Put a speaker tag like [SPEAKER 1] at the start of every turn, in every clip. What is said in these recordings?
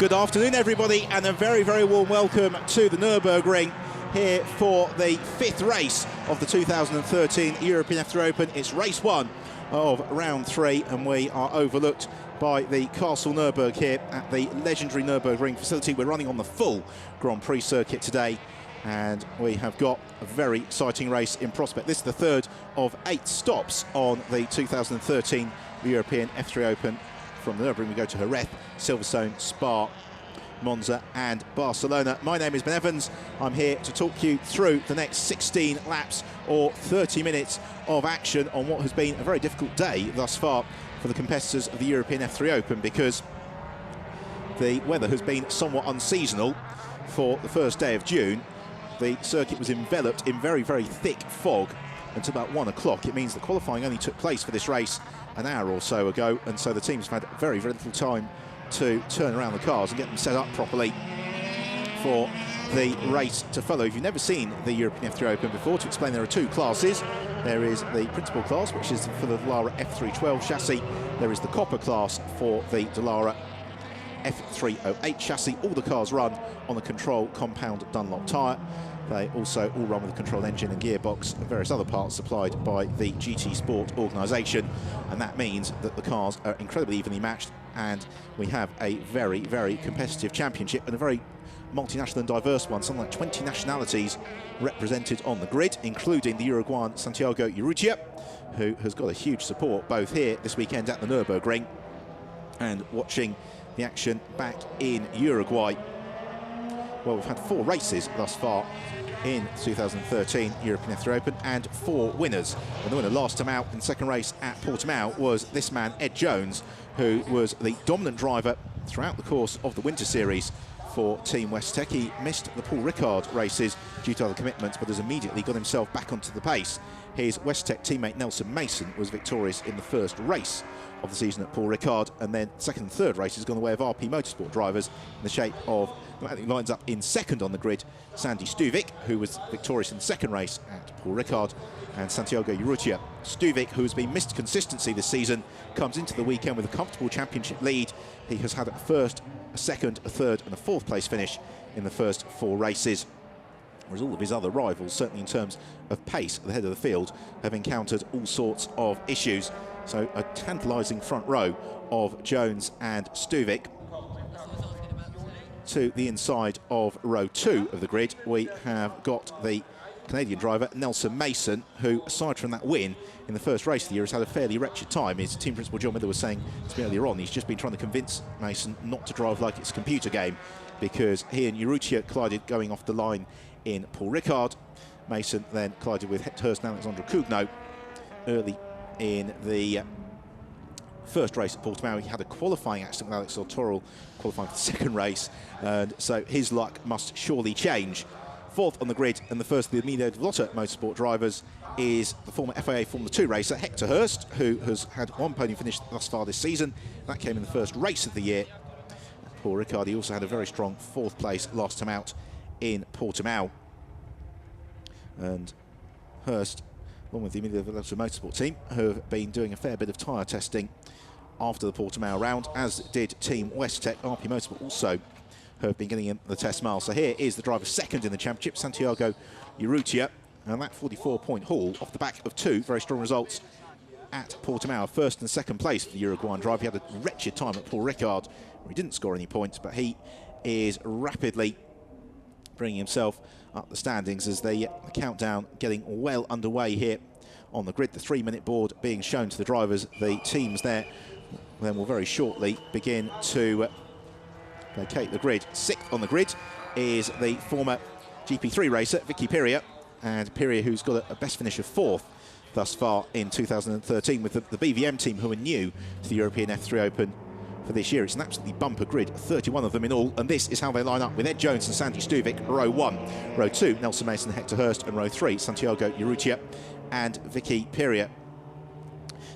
[SPEAKER 1] Good afternoon, everybody, and a very, very warm welcome to the Nürburgring here for the fifth race of the 2013 European F3 Open. It's race one of round three, and we are overlooked by the Castle Nürburg here at the legendary Nürburgring facility. We're running on the full Grand Prix circuit today, and we have got a very exciting race in prospect. This is the third of 8 stops on the 2013 European F3 Open. From the Nürburgring we go to Jerez, Silverstone, Spa, Monza and Barcelona. My name is Ben Evans. I'm here to talk you through the next 16 laps or 30 minutes of action on what has been a very difficult day thus far for the competitors of the European F3 Open, because the weather has been somewhat unseasonal. For the first day of June, the circuit was enveloped in very, very thick fog until about 1 o'clock. It means the qualifying only took place for this race an hour or so ago, and so the teams have had very, very little time to turn around the cars and get them set up properly for the race to follow. If you've never seen the European F3 Open before, to explain, there are 2 classes. There is the principal class, which is for the Dallara F312 chassis. There is the copper class for the Dallara F308 chassis. All the cars run on the Control compound Dunlop tyre. They also all run with a controlled engine and gearbox and various other parts supplied by the GT Sport organisation, and that means that the cars are incredibly evenly matched, and we have a very, very competitive championship, and a very multinational and diverse one. Something like 20 nationalities represented on the grid, including the Uruguayan Santiago Urrutia, who has got a huge support both here this weekend at the Nürburgring and watching the action back in Uruguay. Well, we've had 4 races thus far in 2013 European F3 Open and 4 winners. And the winner last time out in the second race at Portimao was this man, Ed Jones, who was the dominant driver throughout the course of the Winter Series for Team Westech. He missed the Paul Ricard races due to other commitments, but has immediately got himself back onto the pace. His Westech teammate Nelson Mason was victorious in the first race of the season at Paul Ricard, and then second and third race has gone the way of RP Motorsport drivers in the shape of, I think, lines up in second on the grid, Sandy Stuvik, who was victorious in the second race at Paul Ricard, and Santiago Urrutia. Stuvik, who has been missed consistency this season, comes into the weekend with a comfortable championship lead. He has had a first, a second, a third and a fourth place finish in the first 4 races. Whereas all of his other rivals, certainly in terms of pace at the head of the field, have encountered all sorts of issues. So a tantalising front row of Jones and Stuvik. To the inside of row 2 of the grid, we have got the Canadian driver Nelson Mason, who, aside from that win in the first race of the year, has had a fairly wretched time. His team principal John Miller was saying to me earlier on, he's just been trying to convince Mason not to drive like it's a computer game, because he and Urrutia collided going off the line in Paul Ricard. Mason then collided with Hector Hurst and Alexandre Cougnaud early in the first race at Portimao. He had a qualifying accident with Alex Sartorel qualifying for the second race, and so his luck must surely change. Fourth on the grid, and the first of the Emilio Vlotter Motorsport drivers, is the former FIA Formula 2 racer Hector Hurst, who has had 1 podium finish thus far this season. That came in the first race of the year. Paul Ricard, he also had a very strong 4th place last time out in Portimao. And Hurst, along with the Emilio Vlotter Motorsport team, have been doing a fair bit of tyre testing after the Portimao round, as did Team Westech. RP Motorsport also have been getting in the test miles. So here is the driver second in the championship, Santiago Urrutia, and that 44-point haul off the back of 2 very strong results at Portimao. First and second place for the Uruguayan driver. He had a wretched time at Paul Ricard, where he didn't score any points, but he is rapidly bringing himself up the standings as the countdown getting well underway here on the grid. The 3-minute board being shown to the drivers. The teams there then will very shortly begin to vacate the grid. 6th on the grid is the former GP3 racer Vicky Piria, and Piria, who's got a best finish of 4th thus far in 2013 with the BVM team, who are new to the European F3 Open for this year. It's an absolutely bumper grid, 31 of them in all, and this is how they line up with Ed Jones and Sandy Stuvik, row 1. Row 2, Nelson Mason, Hector Hurst, and row 3, Santiago Urrutia and Vicky Piria.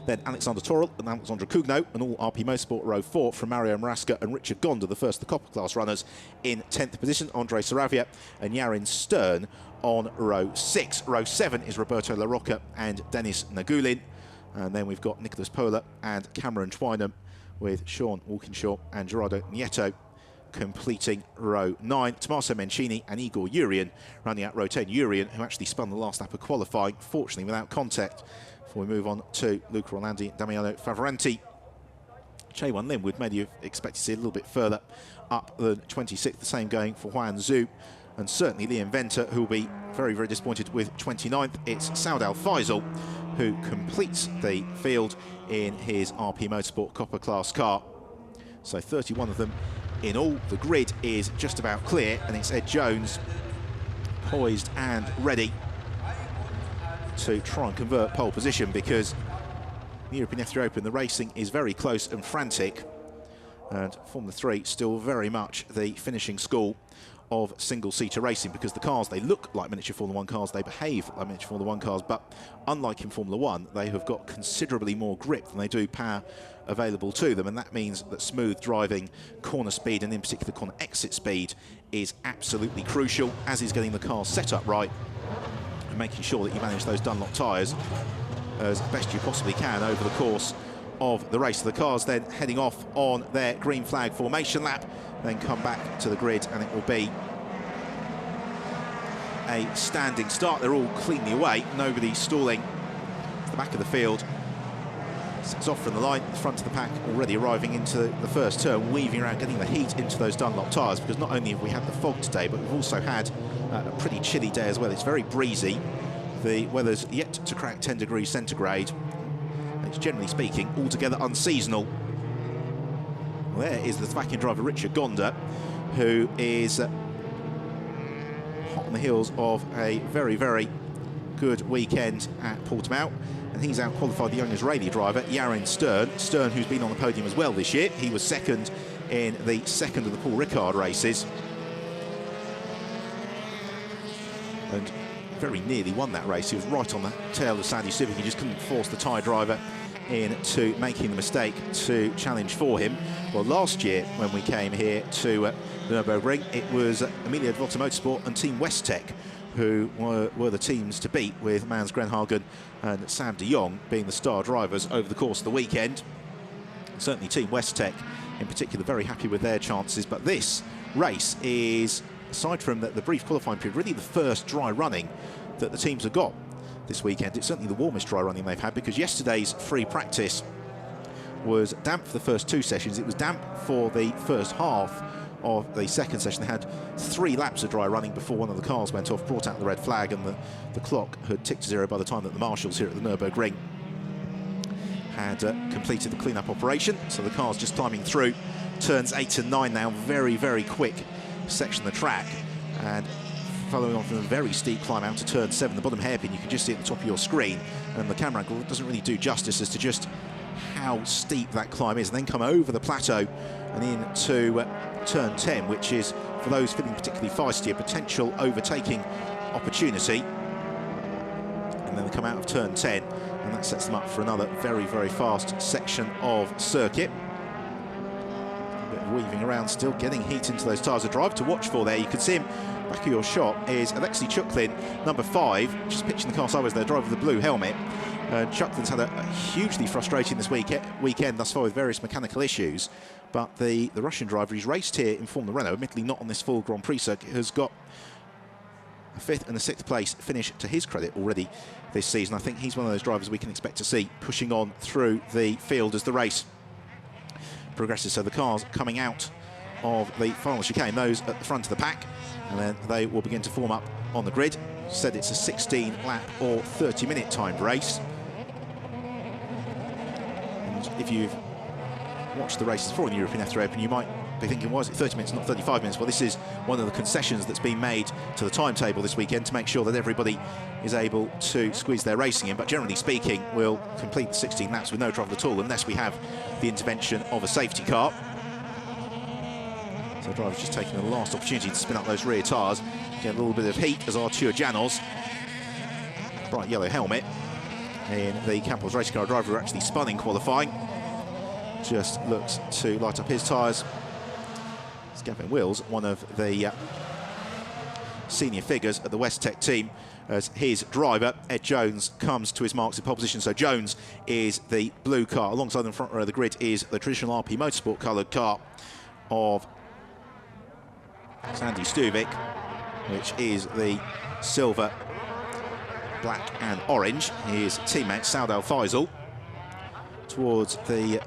[SPEAKER 1] Then Alexandre Torel and Alexandre Cougnaud, and all RP Motorsport row 4 from Mario Marasca and Richard Gonda, the first of the copper class runners, in 10th position. Andre Saravia and Yarin Stern on row 6. Row 7 is Roberto La Rocca and Dennis Nagulin. And then we've got Nicholas Pola and Cameron Twynham, with Sean Walkinshaw and Gerardo Nieto completing row 9. Tommaso Mencini and Igor Urian rounding out row 10. Urian, who actually spun the last lap of qualifying, fortunately without contact. Before we move on to Luca Orlandi, Damiano Favoranti. Chaewon Lim would maybe expect to see a little bit further up than 26th. The same going for Huan Zhu. And certainly Liam Venter, who will be very, very disappointed with 29th. It's Saud Al Faisal who completes the field in his RP Motorsport Copper Class car. So 31 of them in all. The grid is just about clear, and it's Ed Jones poised and ready to try and convert pole position, because the European F3 Open, the racing is very close and frantic, and Formula 3 still very much the finishing school of single-seater racing, because the cars, they look like miniature Formula 1 cars, they behave like miniature Formula 1 cars, but unlike in Formula 1, they have got considerably more grip than they do power available to them, and that means that smooth driving, corner speed, and in particular corner exit speed, is absolutely crucial, as is getting the car set up right and making sure that you manage those Dunlop tyres as best you possibly can over the course of the race. The cars then heading off on their green flag formation lap, then come back to the grid, and it will be a standing start. They're all cleanly away, nobody stalling at the back of the field. It's off from the line, the front of the pack already arriving into the first turn, weaving around, getting the heat into those Dunlop tyres, because not only have we had the fog today, but we've also had a pretty chilly day as well. It's very breezy. The weather's yet to crack 10 degrees centigrade. It's generally speaking altogether unseasonal. Well, there is the Slovakian driver Richard Gonda, who is hot on the heels of a very, very good weekend at Portimao, and he's out-qualified the young Israeli driver Yaron Stern. Stern, who's been on the podium as well this year. He was second in the second of the Paul Ricard races, and very nearly won that race. He was right on the tail of Sandy Civic. He just couldn't force the Thai driver into making the mistake to challenge for him. Well, last year when we came here to the Nürburgring, it was Amelia Volta Motorsport and Team Westtech who were the teams to beat, with Mans Grenhagen and Sam de Jong being the star drivers over the course of the weekend. Certainly Team Westtech in particular very happy with their chances, but this race is, aside from the brief qualifying period, really the first dry running that the teams have got this weekend. It's certainly the warmest dry running they've had, because yesterday's free practice was damp for the first two sessions. It was damp for the first half of the second session. They had 3 laps of dry running before one of the cars went off, brought out the red flag, and the clock had ticked to 0 by the time that the marshals here at the Nürburgring had completed the clean-up operation. So the car's just climbing through turns 8 and 9 now, very, very quick section of the track, and following on from a very steep climb out to turn 7, the bottom hairpin you can just see at the top of your screen, and the camera angle doesn't really do justice as to just how steep that climb is, and then come over the plateau and into turn 10, which is, for those feeling particularly feisty, a potential overtaking opportunity. And then they come out of turn 10, and that sets them up for another very, very fast section of circuit. A bit of weaving around still, getting heat into those tyres. A driver to watch for there, you can see him back of your shot, is Alexei Chuklin, number 5, just pitching the car sideways there, driver with the blue helmet. Chuklin's had a hugely frustrating this weekend thus far with various mechanical issues, but the Russian driver, he's raced here in Formula Renault, admittedly not on this full Grand Prix circuit, has got a 5th and a 6th place finish to his credit already this season. I think he's one of those drivers we can expect to see pushing on through the field as the race progresses. So the cars coming out of the final chicane, those at the front of the pack, and then they will begin to form up on the grid. Said it's a 16-lap or 30-minute timed race. And if you've watched the races before in the European F3 Open, you might be thinking, why is it 30 minutes, not 35 minutes? Well, this is one of the concessions that's been made to the timetable this weekend to make sure that everybody is able to squeeze their racing in. But generally speaking, we'll complete the 16 laps with no trouble at all, unless we have the intervention of a safety car. So the driver's just taking the last opportunity to spin up those rear tyres, get a little bit of heat as Artur Janos, bright yellow helmet, in the Campos Racing Car driver who actually spun in qualifying, just looks to light up his tyres. It's Gavin Wills, one of the senior figures at the Westtech team, as his driver, Ed Jones, comes to his marks in pole position. So Jones is the blue car. Alongside the front row of the grid is the traditional RP Motorsport coloured car of Sandy Stuvik, which is the silver, black and orange. His teammate Saud Al-Faisal towards the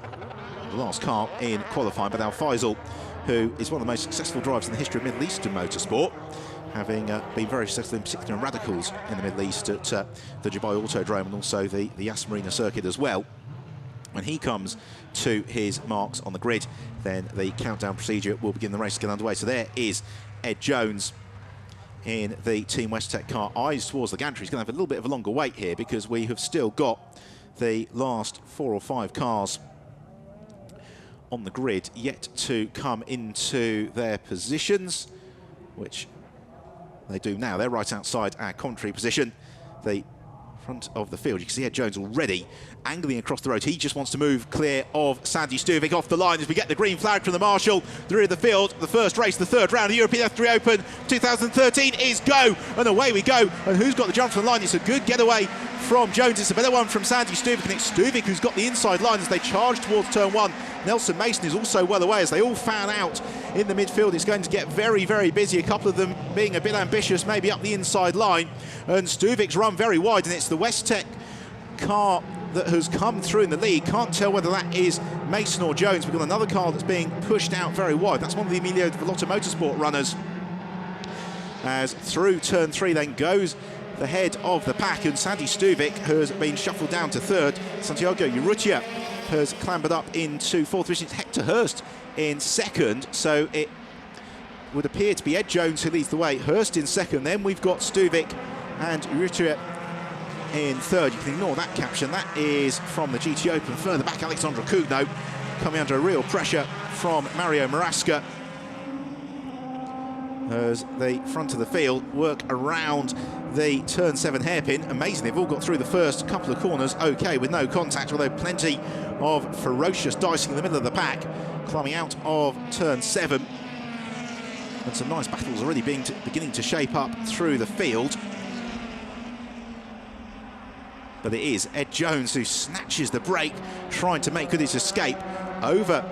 [SPEAKER 1] last car in qualifying, but Al-Faisal, who is one of the most successful drivers in the history of Middle Eastern motorsport, having been very successful in particular in radicals in the Middle East at the Dubai Autodrome and also the Yas Marina circuit as well. When he comes to his marks on the grid, then the countdown procedure will begin, the race to get underway. So there is Ed Jones in the Team Westtech car, eyes towards the gantry. He's going to have a little bit of a longer wait here because we have still got the last 4 or 5 cars on the grid yet to come into their positions, which they do now. They're right outside our commentary position, the front of the field. You can see Ed Jones already angling across the road. He just wants to move clear of Sandy Stuvik off the line as we get the green flag from the marshal through the field. The first race, the third round of the European F3 Open 2013 is go, and away we go. And who's got the jump from the line? It's a good getaway from Jones. It's a better one from Sandy Stuvik, and it's Stuvik who's got the inside line as they charge towards turn 1. Nelson Mason is also well away as they all fan out in the midfield. It's going to get very, very busy. A couple of them being a bit ambitious, maybe up the inside line. And Stuvik's run very wide, and it's the Westtech car that has come through in the lead. Can't tell whether that is Mason or Jones. We've got another car that's being pushed out very wide. That's one of the Emilio Villotto Motorsport runners. As through turn 3 then goes the head of the pack, and Sandy Stuvik has been shuffled down to third. Santiago Urrutia has clambered up into fourth position. It's Hector Hurst in second, so it would appear to be Ed Jones who leads the way. Hurst in second, then we've got Stuvik and Urrutia in third. You can ignore that caption, that is from the GT Open. Further back, Alexandra Cugno coming under a real pressure from Mario Marasca as the front of the field work around the turn 7 hairpin. Amazing, they've all got through the first couple of corners okay with no contact, although plenty of ferocious dicing in the middle of the pack climbing out of turn 7, and some nice battles already beginning to shape up through the field. But it is Ed Jones who snatches the break, trying to make good his escape over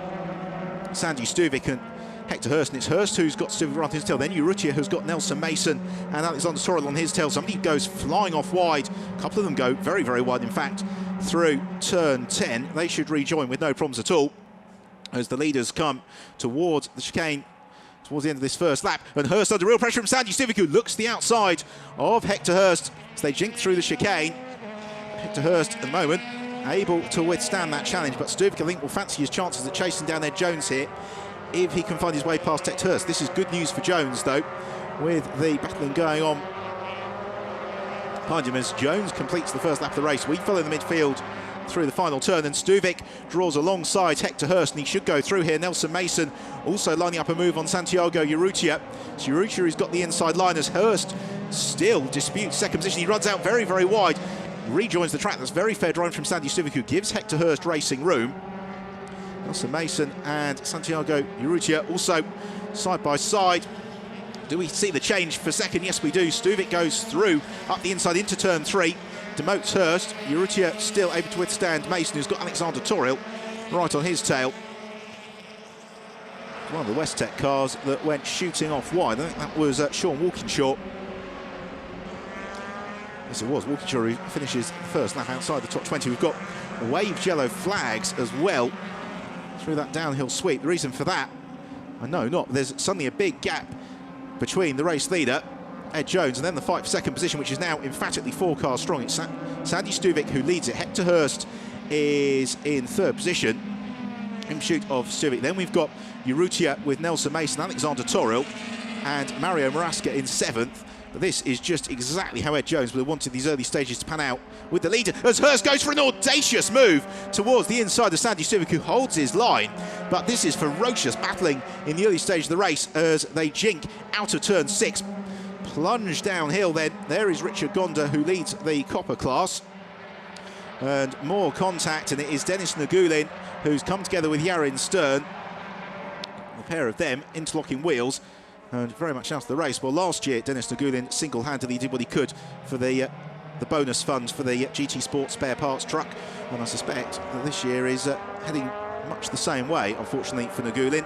[SPEAKER 1] Sandy Stuvik and Hector Hurst. And it's Hurst who's got Stuvik right on his tail. Then Urrutia who's got Nelson Mason and Alexander Toril on his tail. Somebody goes flying off wide. A couple of them go very, very wide, in fact, through turn 10. They should rejoin with no problems at all as the leaders come towards the chicane towards the end of this first lap. And Hurst under real pressure from Sandy Stuvik, who looks the outside of Hector Hurst as they jink through the chicane. Hector Hurst at the moment able to withstand that challenge, but Stuvik I think will fancy his chances at chasing down Ed Jones here if he can find his way past Hector Hurst. This is good news for Jones though, with the battling going on behind him as Jones completes the first lap of the race. We follow the midfield through the final turn, and Stuvik draws alongside Hector Hurst, and he should go through here. Nelson Mason also lining up a move on Santiago Urrutia. So Urrutia has got the inside line as Hurst still disputes second position. He runs out very, very wide, rejoins the track. That's very fair driving from Sandy Stuvik, who gives Hector Hurst racing room. Nelson Mason and Santiago Urrutia also side by side. Do we see the change for second? Yes, we do. Stuvik goes through up the inside into turn 3, demotes Hurst. Urrutia still able to withstand Mason, who's got Alexander Toril right on his tail. One of the Westtech cars that went shooting off wide. I think that was Sean Walkinshaw. Yes, it was Walkinshaw who finishes the first lap outside the top 20. We've got waved yellow flags as well through that downhill sweep. The reason for that, I know not. There's suddenly a big gap between the race leader, Ed Jones, and then the fight for second position, which is now emphatically 4 cars strong. It's Sandy Stuvik who leads it. Hector Hurst is in third position in pursuit of Stuvik. Then we've got Urrutia with Nelson Mason, Alexander Toril, and Mario Marasca in 7th. But this is just exactly how Ed Jones would have wanted these early stages to pan out with the leader, as Hurst goes for an audacious move towards the inside of Sandy Stuvik, who holds his line. But this is ferocious battling in the early stage of the race as they jink out of turn 6. Plunge downhill then. There is Richard Gonda, who leads the copper class. And more contact, and it is Dennis Nagulin who's come together with Yarin Stern. A pair of them interlocking wheels and very much out of the race. Well, last year Dennis Nagulin single-handedly did what he could for the bonus funds for the GT Sport spare parts truck, and I suspect that this year is heading much the same way, unfortunately, for Nagulin.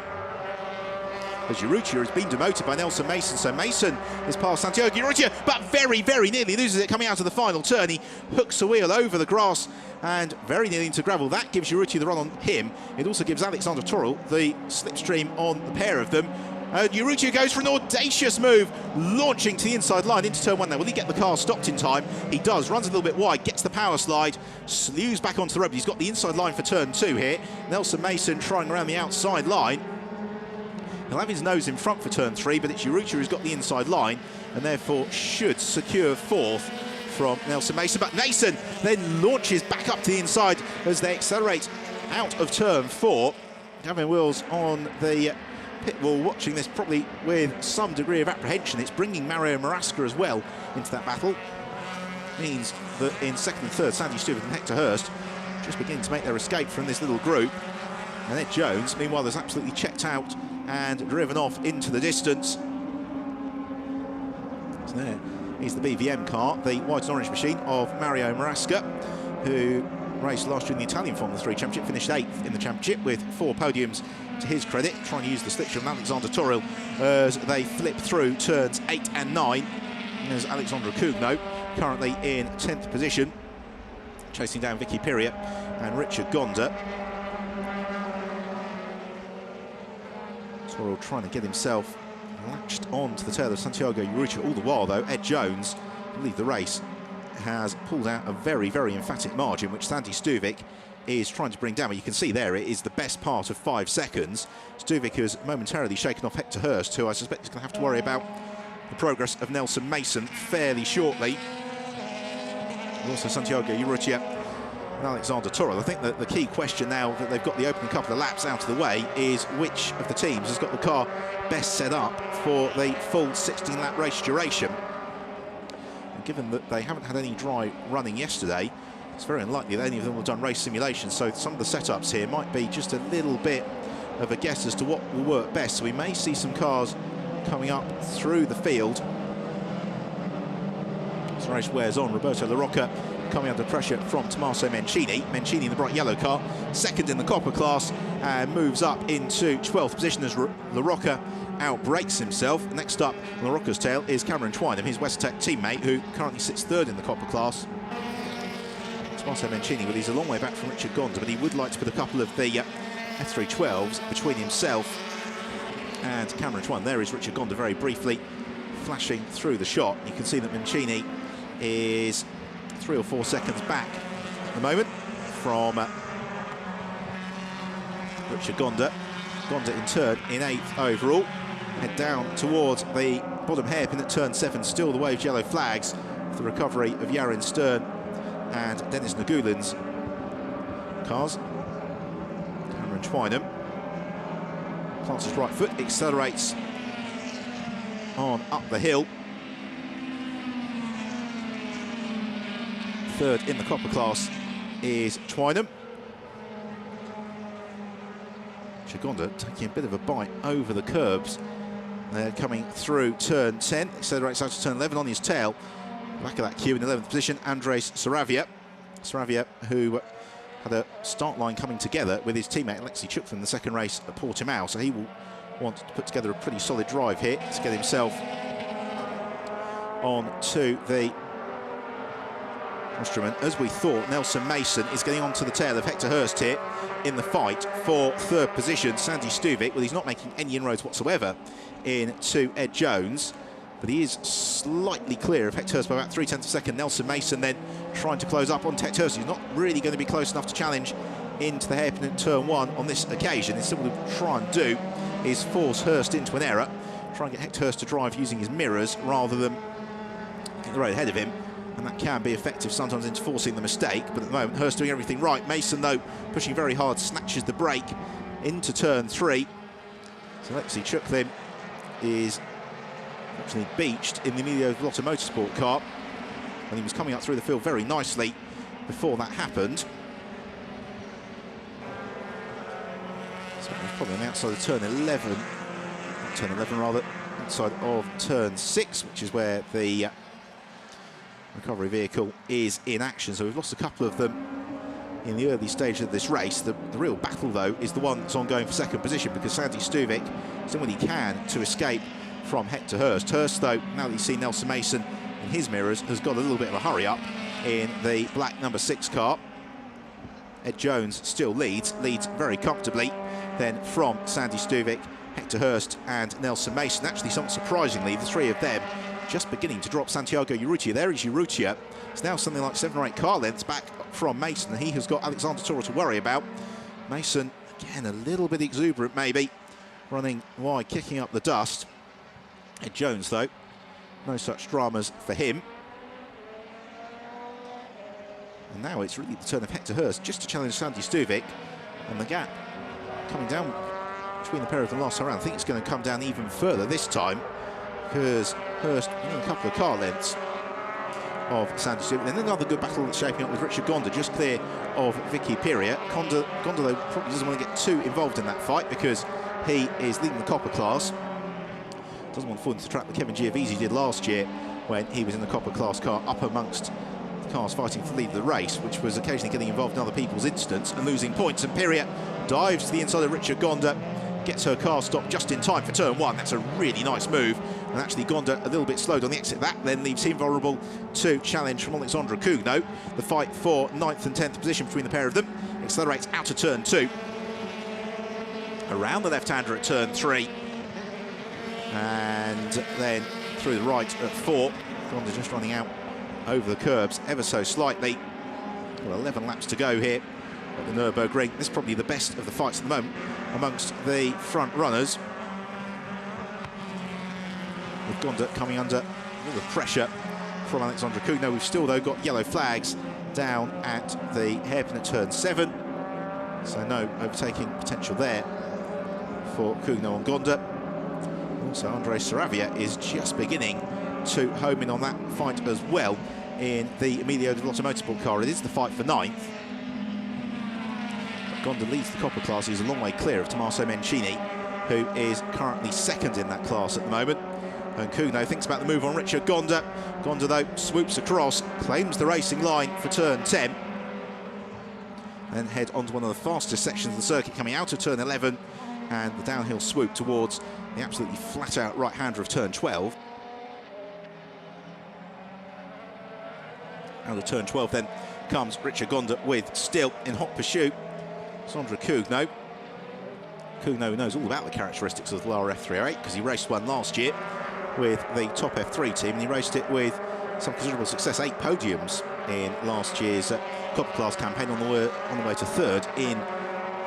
[SPEAKER 1] as Urrutia has been demoted by Nelson Mason. So Mason is past Santiago Urrutia, but very, very nearly loses it coming out of the final turn. He hooks a wheel over the grass and very nearly into gravel. That gives Urrutia the run on him. It also gives Alexander Torrell the slipstream on the pair of them. Urrutia goes for an audacious move, launching to the inside line into turn one now. Will he get the car stopped in time? He does, runs a little bit wide, gets the power slide, slews back onto the road. He's got the inside line for turn two here. Nelson Mason trying around the outside line. He'll have his nose in front for turn three, but it's Urrutia who's got the inside line and therefore should secure fourth from Nelson Mason. But Mason then launches back up to the inside as they accelerate out of turn four. Gavin Wills on the pit wall watching this probably with some degree of apprehension. It's bringing Mario Marasca as well into that battle. Means that in second and third, Sandy Stewart and Hector Hurst just beginning to make their escape from this little group. And Ed Jones, meanwhile, is absolutely checked out and driven off into the distance. So there is the BVM car, the white and orange machine of Mario Marasca, who raced last year in the Italian Formula 3 Championship, finished 8th in the Championship with 4 podiums to his credit, trying to use the slipstream of Alexander Torrell as they flip through turns 8 and 9. And there's Alexandra Cugno, currently in 10th position, chasing down Vicky Piria and Richard Gonda. Torrell trying to get himself latched on to the tail of Santiago Urrutia. All the while, though, Ed Jones, to lead the race, has pulled out a very, very emphatic margin, which Sandy Stuvik is trying to bring down. But you can see there it is the best part of 5 seconds. Stuvik has momentarily shaken off Hector Hurst, who I suspect is going to have to worry about the progress of Nelson Mason fairly shortly. And also Santiago Urrutia and Alexander Torrell. I think that the key question now that they've got the opening couple of laps out of the way is which of the teams has got the car best set up for the full 16-lap race duration. And given that they haven't had any dry running yesterday, it's very unlikely that any of them will have done race simulations, so some of the setups here might be just a little bit of a guess as to what will work best. So we may see some cars coming up through the field as the race wears on. Roberto La Rocca coming under pressure from Tommaso Mencini. Mencini in the bright yellow car, second in the copper class, and moves up into 12th position as La Rocca outbrakes himself. Next up on La Rocca's tail is Cameron Twynham, his WestTech teammate, who currently sits third in the copper class. Tommaso Mencini, well, he's a long way back from Richard Gonda, but he would like to put a couple of the F312s between himself and Cameron Twynham. There is Richard Gonda very briefly flashing through the shot. You can see that Mencini is 3 or 4 seconds back at the moment from Richard Gonda. Gonda in turn in 8th overall. Head down towards the bottom hairpin at turn 7. Still the waved yellow flags for the recovery of Yaron Stern and Dennis Nagulin's cars. Cameron Twynham plants his right foot, accelerates on up the hill. Third in the copper class is Twynham. Gonda taking a bit of a bite over the curbs. They're coming through turn 10, accelerates out to turn 11 on his tail. Back of that queue in 11th position, Andres Saravia. Saravia, who had a start line coming together with his teammate Alexei Chukvin in the second race at Portimao, so he will want to put together a pretty solid drive here to get himself on to the instrument. As we thought, Nelson Mason is getting onto the tail of Hector Hurst here in the fight for third position. Sandy Stuvik, well, he's not making any inroads whatsoever into Ed Jones, but he is slightly clear of Hector Hurst by about 0.3 of a second. Nelson Mason then trying to close up on Hector Hurst. He's not really going to be close enough to challenge into the hairpin at turn 1 on this occasion. Instead, what we'll try and do is force Hurst into an error, try and get Hector Hurst to drive using his mirrors rather than get the road ahead of him. And that can be effective sometimes in forcing the mistake, but at the moment Hurst doing everything right. Mason, though, pushing very hard, snatches the brake into turn 3. So Alexei Chukvin is actually beached in the Emilio Villotto Motorsport car, and he was coming up through the field very nicely before that happened. So it was probably on the outside of turn 11, not turn 11 rather, outside of turn 6, which is where the recovery vehicle is in action. So we've lost a couple of them in the early stage of this race. The real battle, though, is the one that's ongoing for second position, because Sandy Stuvik is doing what he can to escape from Hector Hurst. Hurst, though, now that he's seen Nelson Mason in his mirrors, has got a little bit of a hurry up in the black number 6 car. Ed Jones still leads very comfortably. Then from Sandy Stuvik, Hector Hurst and Nelson Mason. Actually, somewhat surprisingly, the three of them just beginning to drop Santiago Urrutia. There is Urrutia. It's now something like 7 or 8 car lengths back from Mason, and he has got Alexander Toro to worry about. Mason, again, a little bit exuberant maybe, running wide, kicking up the dust. Ed Jones, though, no such dramas for him. And now it's really the turn of Hector Hurst just to challenge Sandy Stuvik, and the gap coming down between the pair of them last time around. I think it's going to come down even further this time, because Hurst only a couple of car lengths of Sandy Stuvik. Then another good battle that's shaping up with Richard Gonda just clear of Vicky Piria. Gonda, though, probably doesn't want to get too involved in that fight, because he is leading the Copper class. Doesn't want to fall into the trap that Kevin Giovese did last year when he was in the Copper class car up amongst the cars fighting for the lead of the race, which was occasionally getting involved in other people's incidents and losing points. And Piria dives to the inside of Richard Gonda, gets her car stopped just in time for turn 1. That's a really nice move. And actually Gonda a little bit slowed on the exit. That then leaves him vulnerable to challenge from Alexandra Cugno. The fight for 9th and 10th position between the pair of them accelerates out of turn 2. Around the left-hander at turn 3. And then through the right at 4. Gonda just running out over the curbs ever so slightly. Well, 11 laps to go here at the Nürburgring. This is probably the best of the fights at the moment amongst the front runners, with Gonda coming under a little pressure from Alexandra Cugno. We've still, though, got yellow flags down at the hairpin at turn 7, so no overtaking potential there for Cugno and Gonda. Also, Andre Saravia is just beginning to home in on that fight as well in the Emilio Dell'Otto Motorsport car. It is the fight for 9th. Gonda leads the Copper class. He's a long way clear of Tommaso Mencini, who is currently 2nd in that class at the moment. And Cugno thinks about the move on Richard Gonda. Gonda, though, swoops across, claims the racing line for turn 10. Then head onto one of the fastest sections of the circuit, coming out of turn 11, and the downhill swoop towards the absolutely flat-out right-hander of turn 12. Out of turn 12 then comes Richard Gonda with still in hot pursuit Sandra Cugno. Cugno knows all about the characteristics of the Lara F308, because he raced one last year with the top F3 team, and he raced it with some considerable success. 8 podiums in last year's Copper class campaign, on the way to 3rd in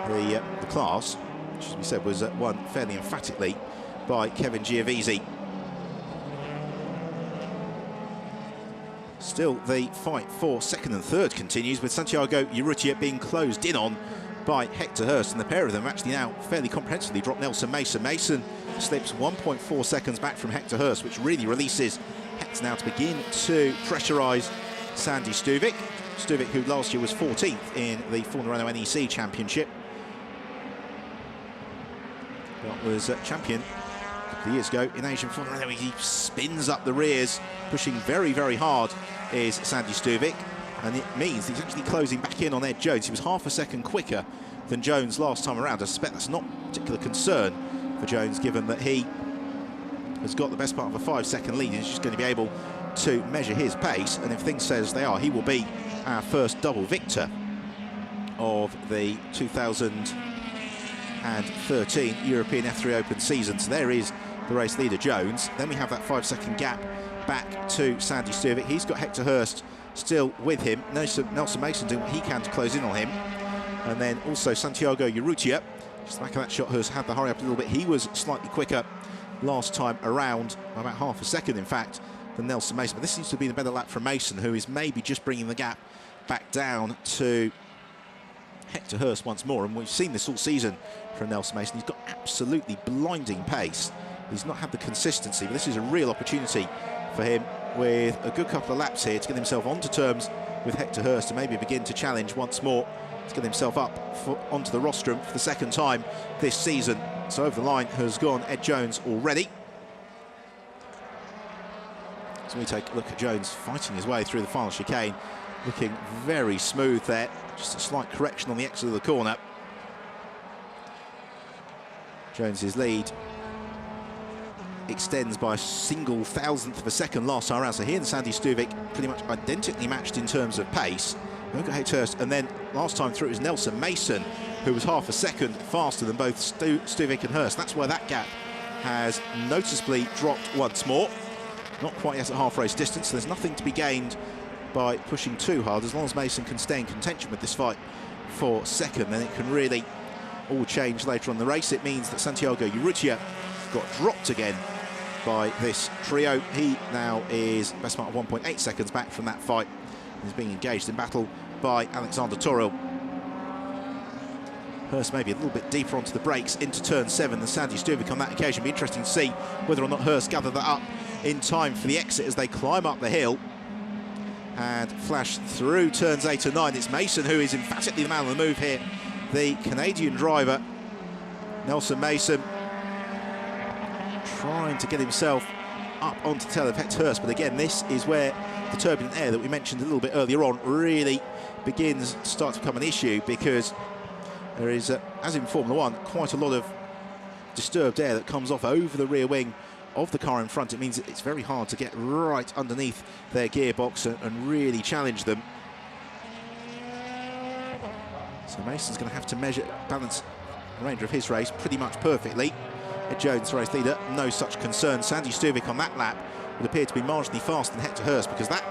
[SPEAKER 1] the class, which, as we said, was won fairly emphatically by Kevin Giovese. Still, the fight for 2nd and 3rd continues, with Santiago Urrutia being closed in on by Hector Hurst, and the pair of them actually now fairly comprehensively drop Nelson Mason. Mason slips 1.4 seconds back from Hector Hurst, which really releases Hector now to begin to pressurise Sandy Stuvik. Stuvik, who last year was 14th in the Formula Renault NEC Championship, but was champion a couple of years ago in Asian Formula Renault. He spins up the rears, pushing very, very hard is Sandy Stuvik, and it means he's actually closing back in on Ed Jones. He was half a second quicker than Jones last time around. I suspect that's not a particular concern for Jones, given that he has got the best part of a 5-second lead. He's just going to be able to measure his pace, and if things stay as they are, he will be our first double victor of the 2013 European F3 Open season. So there is the race leader, Jones. Then we have that 5-second gap back to Sandy Stuvik. He's got Hector Hurst still with him. Nelson Mason doing what he can to close in on him. And then also Santiago Urrutia, just the back of that shot, has had the hurry up a little bit. He was slightly quicker last time around, about half a second in fact, than Nelson Mason. But this seems to be the better lap from Mason, who is maybe just bringing the gap back down to Hector Hurst once more. And we've seen this all season from Nelson Mason. He's got absolutely blinding pace. He's not had the consistency, but this is a real opportunity for him, with a good couple of laps here, to get himself onto terms with Hector Hurst and maybe begin to challenge once more to get himself up onto the rostrum for the 2nd time this season. So over the line has gone Ed Jones already. So we take a look at Jones fighting his way through the final chicane, looking very smooth there. Just a slight correction on the exit of the corner. Jones's lead extends by a single thousandth of a second last time around. So here, Sandy Stuvik pretty much identically matched in terms of pace. Look at H. Hurst, and then last time through it was Nelson Mason, who was half a second faster than both Stuvik and Hurst. That's where that gap has noticeably dropped once more. Not quite yet at half race distance, so there's nothing to be gained by pushing too hard. As long as Mason can stay in contention with this fight for second, then it can really all change later on in the race. It means that Santiago Urrutia got dropped again by this trio. He now is best part of 1.8 seconds back from that fight. He's being engaged in battle by Alexander Toril. Hurst maybe a little bit deeper onto the brakes into turn 7 than Sandy Stuvik on that occasion. Be interesting to see whether or not Hurst gathered that up in time for the exit as they climb up the hill and flash through turns 8 and 9. It's Mason who is emphatically the man on the move here. The Canadian driver, Nelson Mason, trying to get himself up onto the tail of Hector Hurst. But again, this is where the turbulent air that we mentioned a little bit earlier on really begins to start to become an issue, because there is, as in Formula 1, quite a lot of disturbed air that comes off over the rear wing of the car in front. It means it's very hard to get right underneath their gearbox and really challenge them. So Mason's going to have to balance the remainder of his race pretty much perfectly. Ed Jones, race leader, no such concern. Sandy Stuvik on that lap would appear to be marginally faster than Hector Hurst, because that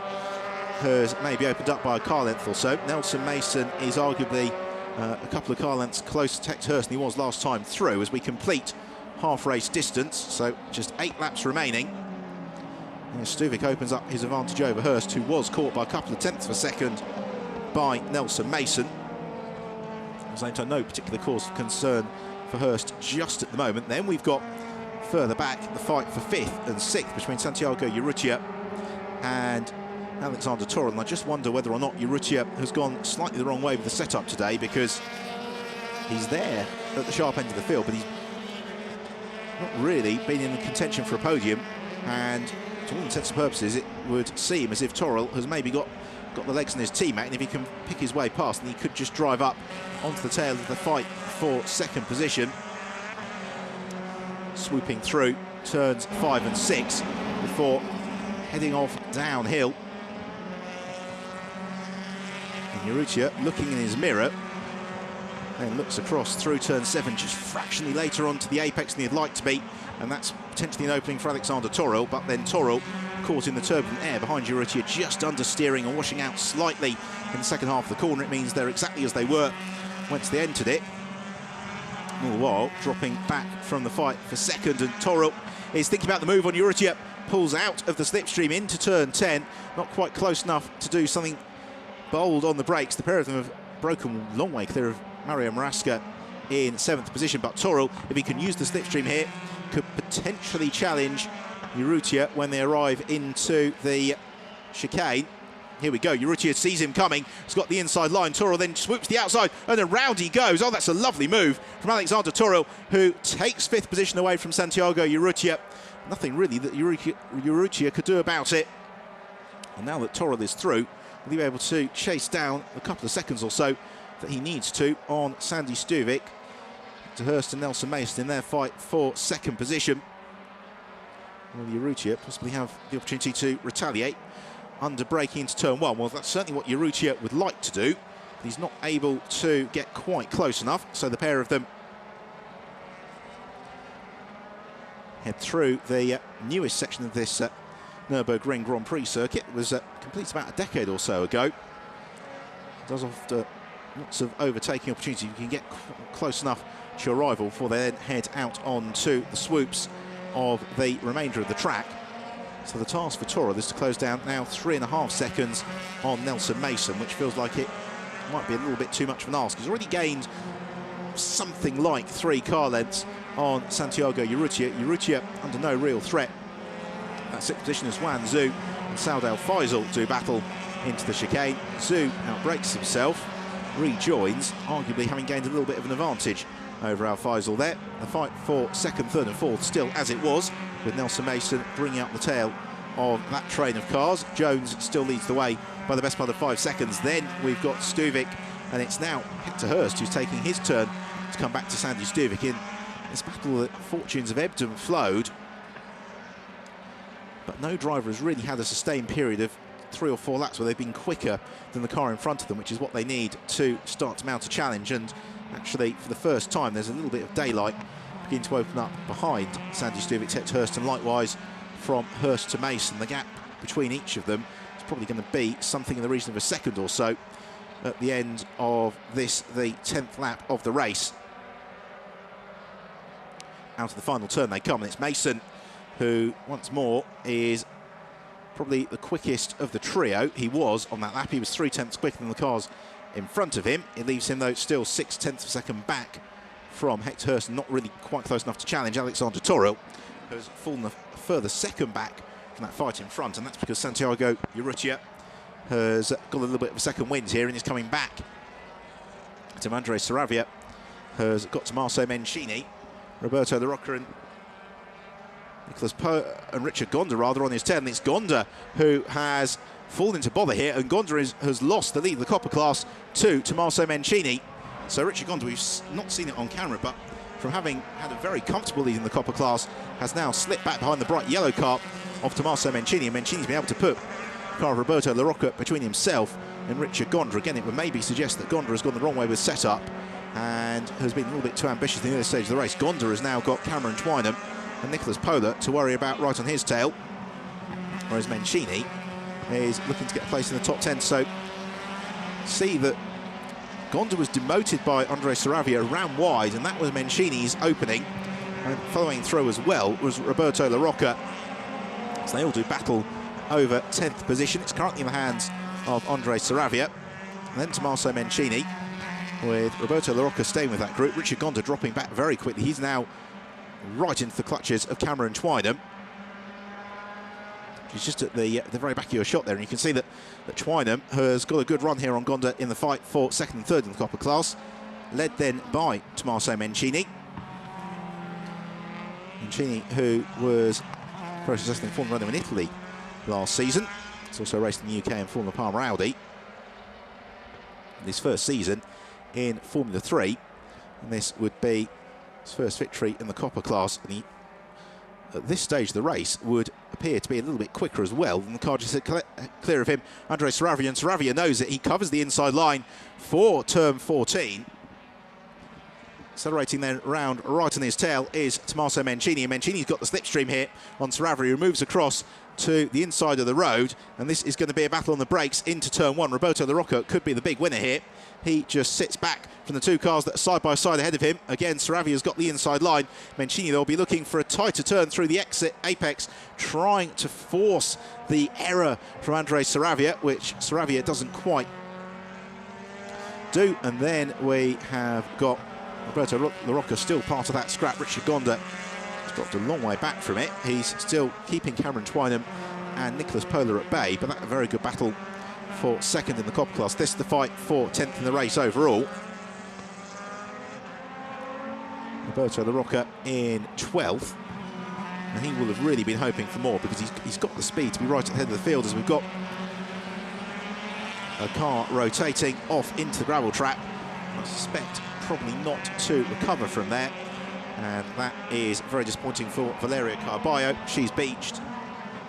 [SPEAKER 1] has maybe opened up by a car length or so. Nelson Mason is arguably a couple of car lengths closer to Hector Hurst than he was last time through as we complete half race distance. So just 8 laps remaining. And Stuvik opens up his advantage over Hurst, who was caught by a couple of tenths of a second by Nelson Mason. At the same time, no particular cause of concern for Hurst just at the moment. Then we've got further back the fight for 5th and 6th between Santiago Urrutia and Alexander Toril. And I just wonder whether or not Urrutia has gone slightly the wrong way with the setup today, because he's there at the sharp end of the field, but he's not really been in contention for a podium. And to all intents and purposes, it would seem as if Toril has maybe got the legs in his teammate, and if he can pick his way past, then he could just drive up onto the tail of the fight for second position. Swooping through turns 5 and 6 before heading off downhill. And Urrutia, looking in his mirror, then looks across through turn 7, just fractionally later on to the apex than he'd like to be, and that's potentially an opening for Alexander Toril. But then Toril, caught in the turbulent air behind Urrutia, just understeering and washing out slightly in the second half of the corner. It means they're exactly as they were once they entered it. All the while dropping back from the fight for second, and Toril is thinking about the move on Urrutia, pulls out of the slipstream into turn 10, not quite close enough to do something bold on the brakes. The pair of them have broken a long way clear of Mario Marasca in 7th position, but Toril, if he can use the slipstream here, could potentially challenge Urrutia when they arrive into the chicane. Here we go, Urrutia sees him coming, he's got the inside line. Toril then swoops the outside, and around he goes. Oh, that's a lovely move from Alexander Toril, who takes 5th position away from Santiago Urrutia. Nothing really that Urrutia could do about it. And now that Toril is through, will he be able to chase down a couple of seconds or so that he needs to on Sandy Stuvik, to Hurst and Nelson Mason in their fight for second position. Will Urrutia possibly have the opportunity to retaliate under braking into turn 1? Well, that's certainly what Urrutia would like to do, but he's not able to get quite close enough. So the pair of them head through the newest section of this Nürburgring Grand Prix circuit. It was completed about a decade or so ago. It does offer lots of overtaking opportunity. You can get close enough to your rival before they then head out onto the swoops of the remainder of the track. So the task for Toril is to close down now 3.5 seconds on Nelson Mason, which feels like it might be a little bit too much of an ask. He's already gained something like 3 car lengths on Santiago Urrutia. Urrutia under no real threat. That 6th position as Wan Zhu and Saudal Faisal do battle into the chicane. Zhu outbrakes himself, rejoins, arguably having gained a little bit of an advantage over Al Faisal there. The fight for second, third and fourth still as it was, with Nelson Mason bringing up the tail of that train of cars. Jones still leads the way by the best part of 5 seconds. Then we've got Stuvik, and it's now Hector Hurst who's taking his turn to come back to Sandy Stuvik in this battle that fortunes have ebbed and flowed. But no driver has really had a sustained period of 3 or 4 laps where they've been quicker than the car in front of them, which is what they need to start to mount a challenge. And actually, for the first time, there's a little bit of daylight beginning to open up behind Sandy Stuvik, Hector Hurst, and likewise from Hurst to Mason. The gap between each of them is probably going to be something in the region of a second or so at the end of this, the 10th lap of the race. Out of the final turn they come, and it's Mason who, once more, is probably the quickest of the trio. He was on that lap. He was 3/10 quicker than the cars in front of him. It leaves him, though, still 6/10 of a second back from Hector Hurst, not really quite close enough to challenge. Alexander Toril has fallen a further second back from that fight in front, and that's because Santiago Urrutia has got a little bit of a second wind here and is coming back. Tim Andres Saravia has got Tommaso Mencini, Roberto La Rocca and Nicholas Poe and Richard Gonda rather on his tail, and it's Gonda who has fallen into bother here, and Gonda has lost the lead of the Copper class to Tommaso Mencini. So Richard Gonda, we've not seen it on camera, but from having had a very comfortable lead in the Copper class, has now slipped back behind the bright yellow car of Tommaso Mencini, and Mencini's been able to put the car of Roberto La Rocca between himself and Richard Gonda. Again, it would maybe suggest that Gonda has gone the wrong way with setup and has been a little bit too ambitious in the early stage of the race. Gonda has now got Cameron Twynham and Nicholas Pola to worry about right on his tail, whereas Mencini is looking to get a place in the top 10. So see that Gonda was demoted by Andres Saravia around wide, and that was Mencini's opening. And following through as well was Roberto La Rocca. So they all do battle over 10th position. It's currently in the hands of Andres Saravia, and then Tommaso Mencini, with Roberto La Rocca staying with that group. Richard Gonda dropping back very quickly. He's now right into the clutches of Cameron Twynham. He's just at the very back of your shot there, and you can see that Twynham has got a good run here on Gonda in the fight for second and third in the Copper class, led then by Tommaso Mencini. Mencini, who was very successful in Formula Renault in Italy last season. He's also raced in the UK in Formula Palmer Audi. In his first season in Formula 3, and this would be his first victory in the Copper class, and he, at this stage of the race, would appear to be a little bit quicker as well than the car just clear of him, Andres Saravia, and Saravia knows it. He covers the inside line for turn 14. Accelerating then round right on his tail is Tommaso Mencini, and Mencini's got the slipstream here on Saravia, who moves across to the inside of the road, and this is going to be a battle on the brakes into turn 1. Roberto La Rocca could be the big winner here. He just sits back from the two cars that are side by side ahead of him. Again, Saravia's got the inside line. Mencini, they'll be looking for a tighter turn through the exit apex, trying to force the error from Andres Saravia, which Saravia doesn't quite do. And then we have got Roberto La Rocca still part of that scrap. Richard Gonda has dropped a long way back from it. He's still keeping Cameron Twynham and Nicholas Pola at bay, but that's a very good battle for second in the Copper class. This is the fight for 10th in the race overall. Roberto La Rocca in 12th, and he will have really been hoping for more, because he's got the speed to be right at the head of the field, as we've got a car rotating off into the gravel trap. I suspect probably not to recover from there, and that is very disappointing for Valeria Carballo. She's beached,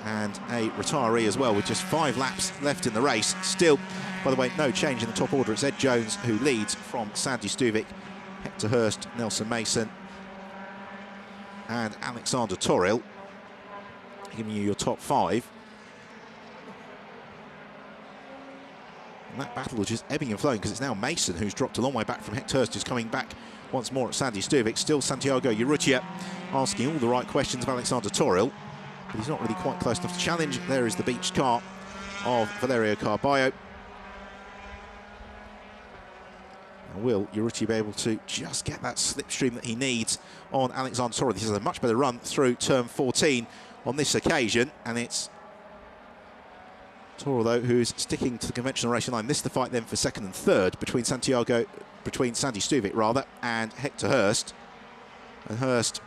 [SPEAKER 1] and a retiree as well, with just 5 laps left in the race. Still, by the way, no change in the top order. It's Ed Jones who leads from Sandy Stuvik, Hector Hurst, Nelson Mason and Alexander Toril, giving you your top 5. And that battle is just ebbing and flowing, because it's now Mason who's dropped a long way back from Hector Hurst, who's coming back once more at Sandy Stuvik. Still Santiago Urrutia asking all the right questions of Alexander Toril, but he's not really quite close enough to challenge. There is the beached car of Valerio Carballo. Now, will Urrutia be able to just get that slipstream that he needs on Alexander Toril? This is a much better run through turn 14 on this occasion, and it's Toril, though, who's sticking to the conventional racing line. This is the fight then for second and third between Sandy Stuvik and Hector Hurst. And Hurst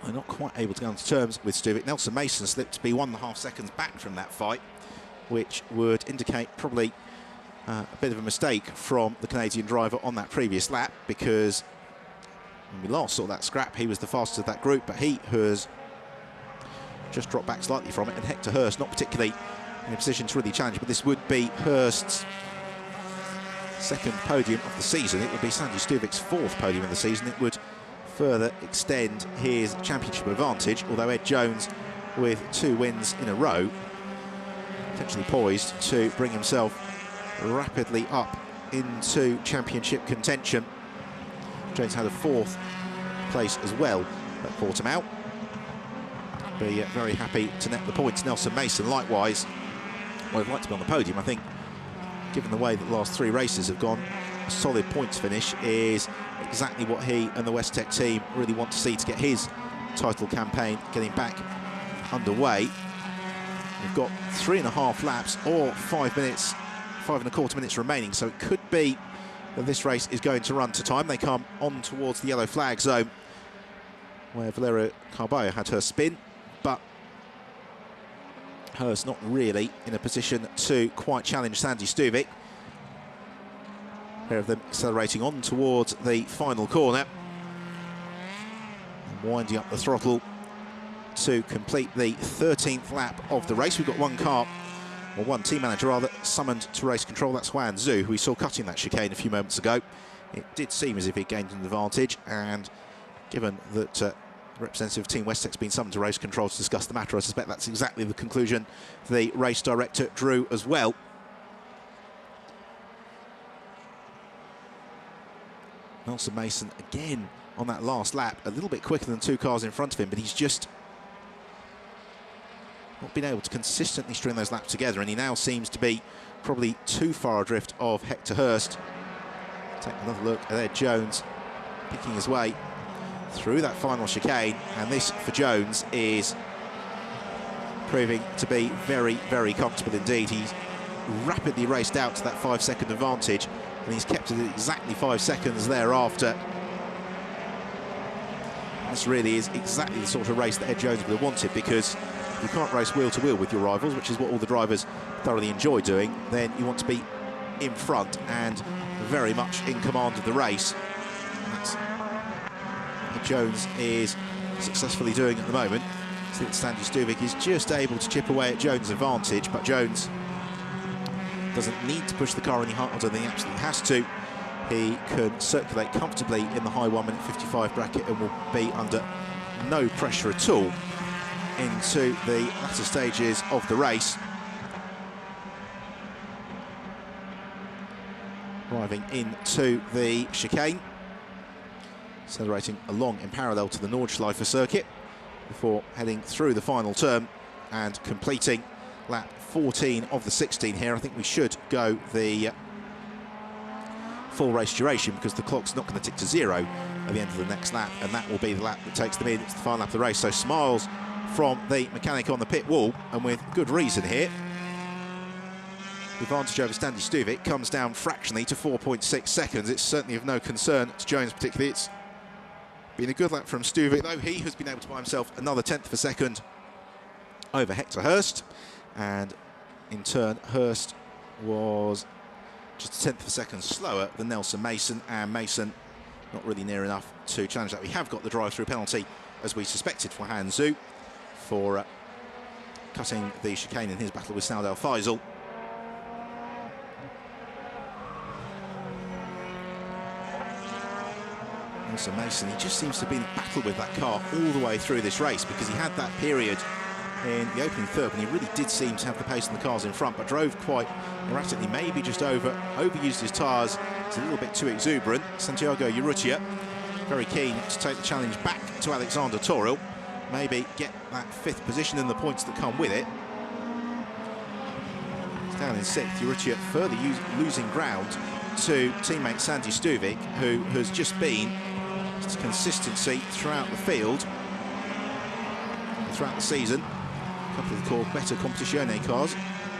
[SPEAKER 1] They're not quite able to get onto terms with Stuvik. Nelson Mason slipped to be 1.5 seconds back from that fight, which would indicate probably a bit of a mistake from the Canadian driver on that previous lap, because when we last saw that scrap, he was the fastest of that group, but he has just dropped back slightly from it, and Hector Hurst not particularly in a position to really challenge, but this would be Hurst's second podium of the season. It would be Sandy Stuvik's fourth podium of the season. It would further extend his championship advantage, although Ed Jones, with 2 wins in a row, potentially poised to bring himself rapidly up into championship contention. Jones had a 4th place as well at Portimao. Be very happy to net the points. Nelson Mason, likewise, would like to be on the podium. I think, given the way that the last 3 races have gone, a solid points finish is exactly what he and the WestTech team really want to see to get his title campaign getting back underway. We've got 3.5 laps or 5.25 minutes remaining, so it could be that this race is going to run to time. They come on towards the yellow flag zone where Valeria Carballo had her spin, but hers not really in a position to quite challenge Sandy Stuvik. Pair of them accelerating on towards the final corner and winding up the throttle to complete the 13th lap of the race. We've got one car, or one team manager rather, summoned to race control. That's Huan Zhu, who we saw cutting that chicane a few moments ago. It did seem as if he gained an advantage, and given that representative of Team WestTech's been summoned to race control to discuss the matter, I suspect that's exactly the conclusion the race director drew as well. Nelson Mason again on that last lap, a little bit quicker than 2 cars in front of him, but he's just not been able to consistently string those laps together, and he now seems to be probably too far adrift of Hector Hurst. Take another look at Ed Jones picking his way through that final chicane, and this for Jones is proving to be very, very comfortable indeed. He's rapidly raced out to that 5-second advantage, and he's kept it exactly 5 seconds thereafter. This really is exactly the sort of race that Ed Jones would have wanted, because if you can't race wheel to wheel with your rivals, which is what all the drivers thoroughly enjoy doing, then you want to be in front and very much in command of the race. And that's what Jones is successfully doing at the moment. See that Sandy Stuvik is just able to chip away at Jones' advantage, but Jones doesn't need to push the car any harder than he absolutely has to. He can circulate comfortably in the high 1 minute 55 bracket and will be under no pressure at all into the latter stages of the race. Arriving into the chicane, accelerating along in parallel to the Nordschleife circuit before heading through the final turn and completing lap 14 of the 16 here. I think we should go the full race duration, because the clock's not going to tick to 0 at the end of the next lap, and that will be the lap that takes them in. It's the final lap of the race, so smiles from the mechanic on the pit wall, and with good reason here. The advantage over Sandy Stuvik comes down fractionally to 4.6 seconds. It's certainly of no concern to Jones particularly. It's been a good lap from Stuvik, though. He has been able to buy himself another 1/10 of a second over Hector Hurst, and in turn Hurst was just 1/10 of a second slower than Nelson Mason, and Mason not really near enough to challenge that. We have got the drive-through penalty, as we suspected, for Huan Zhu for cutting the chicane in his battle with Saud Al-Faisal. Nelson Mason, he just seems to have been in battle with that car all the way through this race, because he had that period in the opening third when he really did seem to have the pace of the cars in front, but drove quite erratically, maybe just overused his tyres. It's a little bit too exuberant. Santiago Urrutia very keen to take the challenge back to Alexander Toril, maybe get that 5th position and the points that come with it. He's down in 6th. Urrutia further losing ground to teammate Sandy Stuvik, who has just been consistency throughout the field, throughout the season. A couple of the Corvette Competizione cars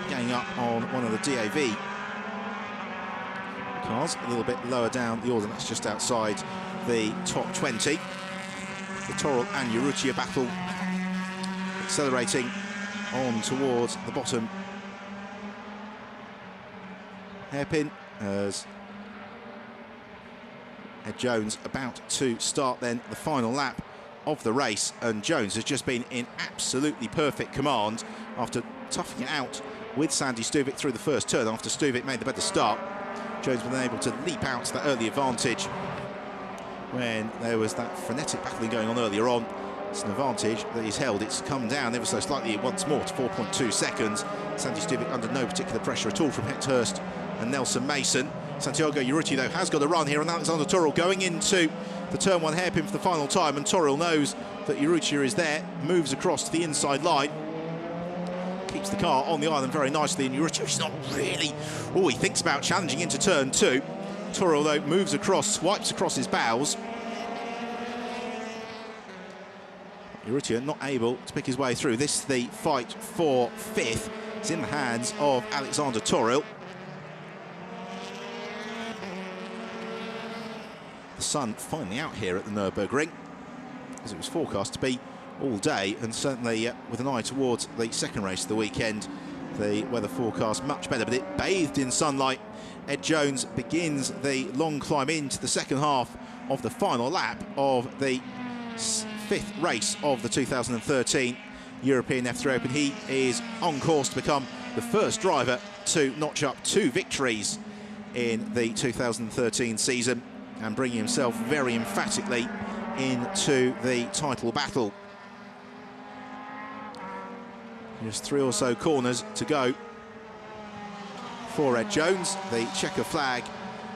[SPEAKER 1] getting up on one of the DAV cars, a little bit lower down the order. That's just outside the top 20. the Toril and Urrutia battle, accelerating on towards the bottom hairpin as Ed Jones about to start then the final lap of the race, and Jones has just been in absolutely perfect command after toughing it out with Sandy Stuvik through the first turn. After Stuvik made the better start, Jones was able to leap out to that early advantage when there was that frenetic battling going on earlier on. It's an advantage that he's held. It's come down ever so slightly once more to 4.2 seconds. Sandy Stuvik under no particular pressure at all from Hector Hurst and Nelson Mason. Santiago Urrutia, though, has got a run here, and Alexander Toril going into the turn one hairpin for the final time, and Toril knows that Urrutia is there, moves across to the inside line, keeps the car on the island very nicely, and Urrutia not really... Oh, he thinks about challenging into turn two. Toril, though, moves across, swipes across his bows. Urrutia not able to pick his way through. This, the fight for fifth, is in the hands of Alexander Toril. The sun finally out here at the Nürburgring, as it was forecast to be all day, and certainly with an eye towards the second race of the weekend, the weather forecast much better, but it bathed in sunlight. Ed Jones begins the long climb into the second half of the final lap of the fifth race of the 2013 European F3 Open. He is on course to become the first driver to notch up 2 victories in the 2013 season and bringing himself very emphatically into the title battle. Just 3 or so corners to go for Ed Jones. The checker flag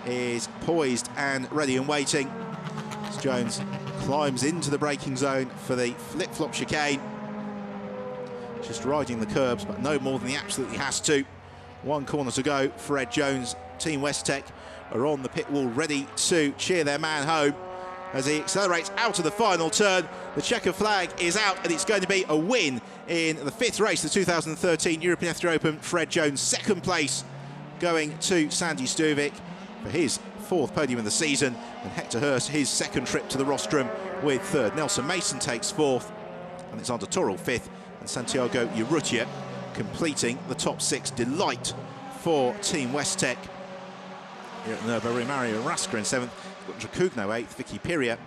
[SPEAKER 1] is poised and ready and waiting as Jones climbs into the braking zone for the flip-flop chicane. Just riding the curbs, but no more than he absolutely has to. 1 corner to go for Ed Jones. Team Westech are on the pit wall ready to cheer their man home as he accelerates out of the final turn. The checker flag is out, and it's going to be a win in the 5th race of the 2013 European F3 Open for Ed Jones. 2nd place going to Sandy Stuvik for his 4th podium of the season, and Hector Hurst his 2nd trip to the rostrum with 3rd. Nelson Mason takes 4th, Alexander Toril 5th, and Santiago Urrutia completing the top 6. Delight for Team Westech here at Nürburgring. Mario Raska in 7th, Dracugno 8th, Vicky Piria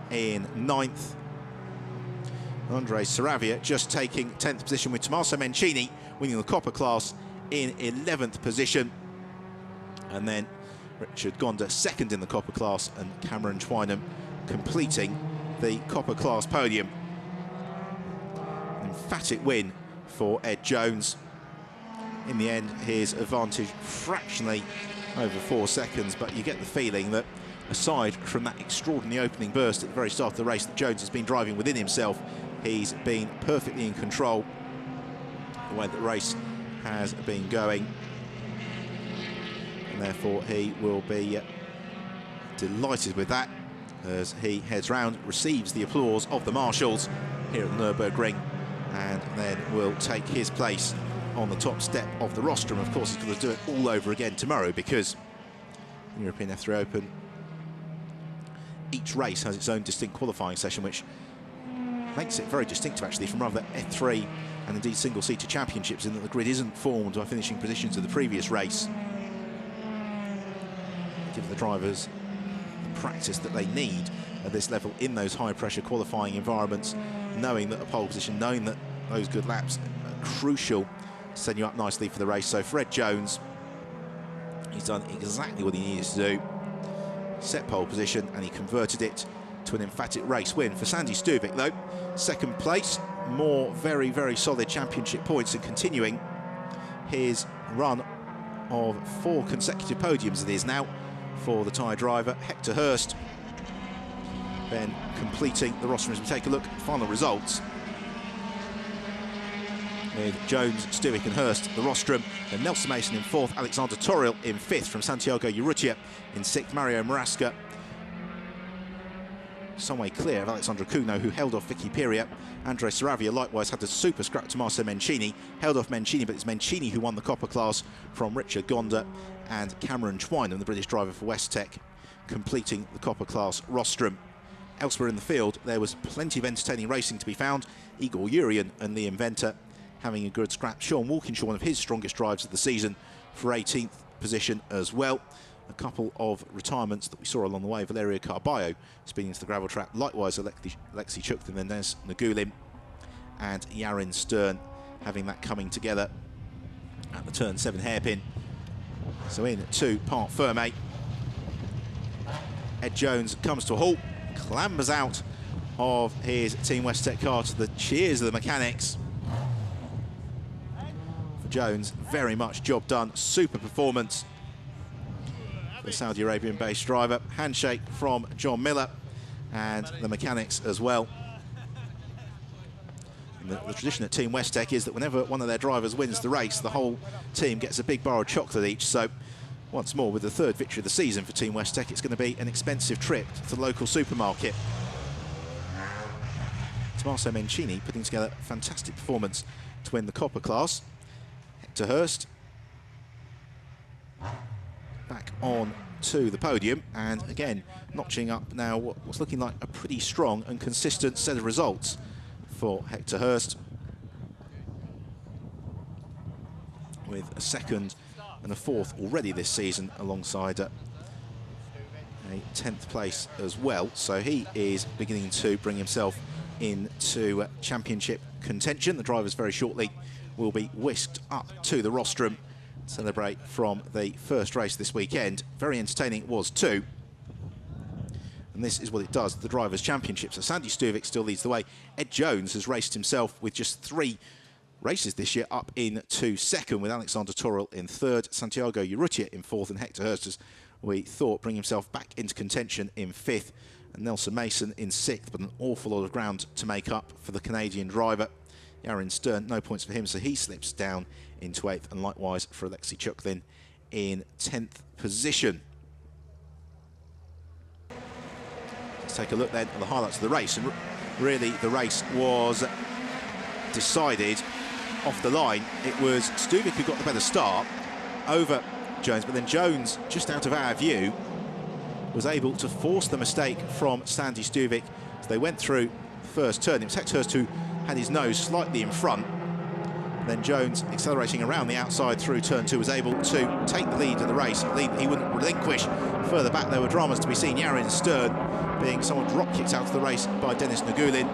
[SPEAKER 1] in 9th. Andrei Saravia just taking 10th position, with Tommaso Mencini winning the Copper class in 11th position. And then Richard Gonda 2nd in the Copper class, and Cameron Twynham completing the Copper class podium. An emphatic win for Ed Jones. In the end, his advantage fractionally over 4 seconds, but you get the feeling that aside from that extraordinary opening burst at the very start of the race that Jones has been driving within himself, he's been perfectly in control the way that the race has been going, and therefore he will be delighted with that as he heads round, receives the applause of the marshals here at the Nürburgring, and then will take his place on the top step of the rostrum. Of course, he's going to do it all over again tomorrow, because the European F3 Open, each race has its own distinct qualifying session, which makes it very distinctive actually from other F3 and indeed single-seater championships, in that the grid isn't formed by finishing positions of the previous race. Give the drivers the practice that they need at this level in those high-pressure qualifying environments, knowing that a pole position, knowing that those good laps are crucial to set you up nicely for the race. So for Ed Jones, he's done exactly what he needed to do. Set pole position, and he converted it to an emphatic race win. For Sandy Stuvik, though, 2nd place, more very, very solid championship points, and continuing his run of 4 consecutive podiums it is now for the Thai driver. Hector Hurst then completing the rostrum as we take a look at final results. With Jones, Stuvik and Hurst the rostrum, then Nelson Mason in 4th, Alexander Toril in 5th, from Santiago Urrutia in 6th, Mario Marasca some way clear of Alexandra Cugno, who held off Vicky Piria. Andrei Saravia likewise had to super scrap Tommaso Mencini, held off Mencini, but it's Mencini who won the Copper class from Richard Gonda, and Cameron Twynham, the British driver for Westech, completing the Copper class rostrum. Elsewhere in the field, there was plenty of entertaining racing to be found. Igor Urian and the Inventor having a good scrap. Sean Walkinshaw, one of his strongest drives of the season, for 18th position as well. A couple of retirements that we saw along the way. Valerio Carballo speeding to the gravel trap. Likewise, Alexei Chukdin and Denis Nagulin and Yarin Stern having that coming together at the turn 7 hairpin. So in to Parc Ferme. Ed Jones comes to a halt, clambers out of his Team Westech car to the cheers of the mechanics. For Jones, very much job done, super performance. The Saudi Arabian-based driver. Handshake from John Miller and the mechanics as well. And the tradition at Team Westech is that whenever one of their drivers wins the race, the whole team gets a big bar of chocolate each. So once more, with the 3rd victory of the season for Team Westech, it's going to be an expensive trip to the local supermarket. Tommaso Mencini putting together a fantastic performance to win the Copper class. Hector Hurst back on to the podium, and again notching up now what's looking like a pretty strong and consistent set of results for Hector Hurst, with a 2nd and a 4th already this season, alongside a 10th place as well. So he is beginning to bring himself into championship contention. The drivers very shortly will be whisked up to the rostrum, celebrate from the first race this weekend. Very entertaining it was too. And this is what it does, the Drivers' Championship. So Sandy Stuvik still leads the way. Ed Jones has raced himself with just 3 races this year up into 2nd, with Alexander Toril in 3rd, Santiago Urrutia in 4th, and Hector Hurst, as we thought, bring himself back into contention in 5th, and Nelson Mason in 6th, but an awful lot of ground to make up for the Canadian driver. Yarin Stern, no points for him, so he slips down into 8th, and likewise for Alexei Chukdin in 10th position. Let's take a look then at the highlights of the race, and really the race was decided off the line. It was Stuvik who got the better start over Jones, but then Jones, just out of our view, was able to force the mistake from Sandy Stuvik as they went through the first turn. It was Hector Hurst who had his nose slightly in front. Then Jones, accelerating around the outside through turn 2, was able to take the lead of the race. Lead he wouldn't relinquish. Further back, there were dramas to be seen. Yarin Stern being somewhat drop-kicked out of the race by Denis Nagulin.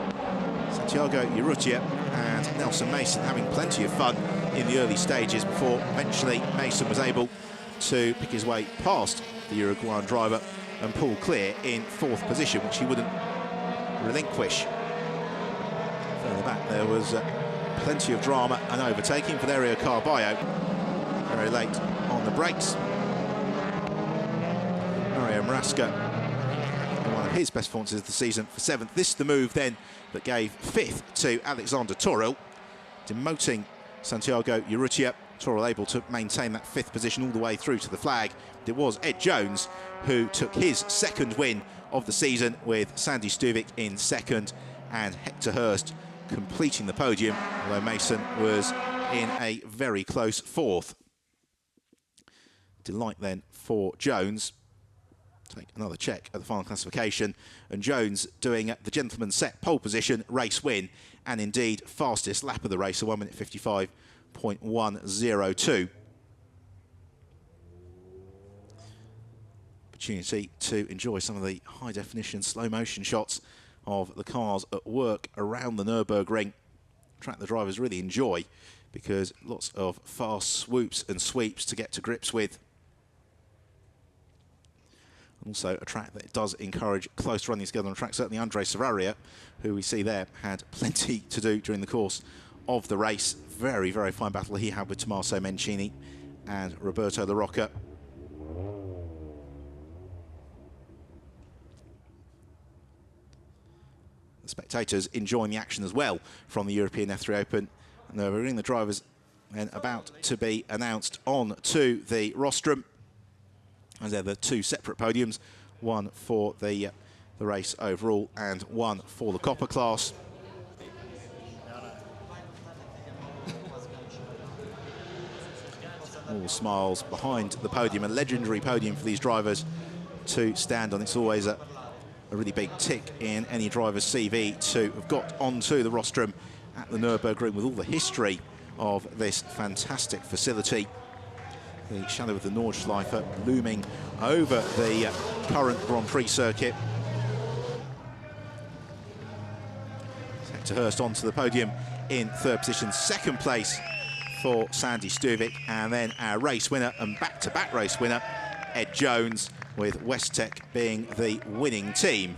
[SPEAKER 1] Santiago Urrutia and Nelson Mason having plenty of fun in the early stages before eventually Mason was able to pick his way past the Uruguayan driver and pull clear in 4th position, which he wouldn't relinquish. Further back, there was plenty of drama and overtaking. Valerio Carballo very late on the brakes. Mario Marasca, one of his best performances of the season, for 7th. This is the move then that gave 5th to Alexander Toril, demoting Santiago Urrutia. Toril able to maintain that 5th position all the way through to the flag. It was Ed Jones who took his 2nd win of the season, with Sandy Stuvik in 2nd and Hector Hurst completing the podium, although Mason was in a very close 4th. Delight then for Jones. Take another check at the final classification, and Jones doing the gentleman's set pole position, race win, and indeed fastest lap of the race, a 1 minute 55.102. Opportunity to enjoy some of the high definition slow motion shots of the cars at work around the Nürburgring. Track the drivers really enjoy, because lots of fast swoops and sweeps to get to grips with. Also a track that does encourage close running together on the track. Certainly Andre Savaria, who we see there, had plenty to do during the course of the race. Very, very fine battle he had with Tommaso Mencini and Roberto La Rocca. The spectators enjoying the action as well from the European F3 Open. And they're bringing the drivers then about to be announced on to the rostrum. As they're the 2 separate podiums, one for the race overall and one for the Copper class. All smiles behind the podium, a legendary podium for these drivers to stand on. It's always a a really big tick in any driver's CV to have got onto the rostrum at the Nürburgring with all the history of this fantastic facility. The shadow of the Nordschleife looming over the current Grand Prix circuit. Hector Hurst onto the podium in third position. Second place for Sandy Stuvik, and then our race winner and back-to-back race winner, Ed Jones, with Westech being the winning team.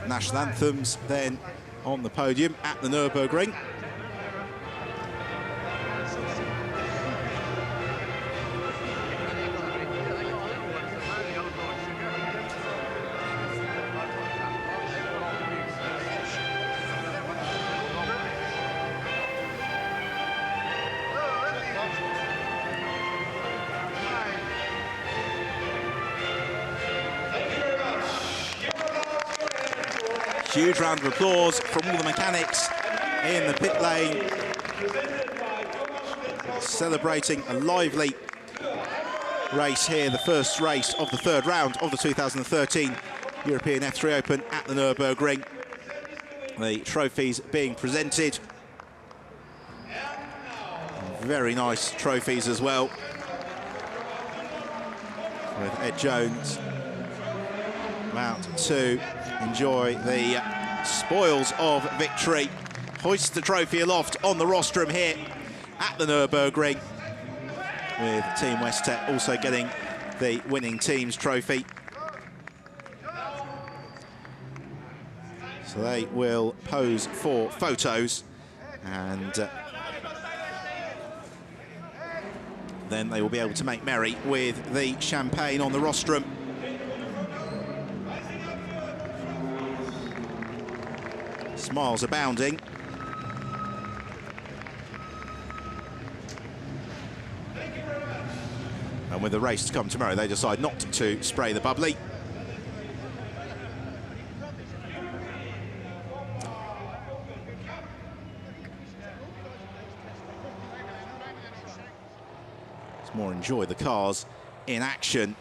[SPEAKER 1] National anthems then on the podium at the Nürburgring. Huge round of applause from all the mechanics in the pit lane, celebrating a lively race here, the first race of the third round of the 2013 European F3 Open at the Nürburgring. The trophies being presented. Very nice trophies as well, with Ed Jones about to enjoy the spoils of victory. Hoist the trophy aloft on the rostrum here at the Nürburgring, with Team Westech also getting the winning team's trophy. So they will pose for photos, and then they will be able to make merry with the champagne on the rostrum. Smiles abounding. And with the race to come tomorrow, they decide not to spray the bubbly. Let's more enjoy the cars in action.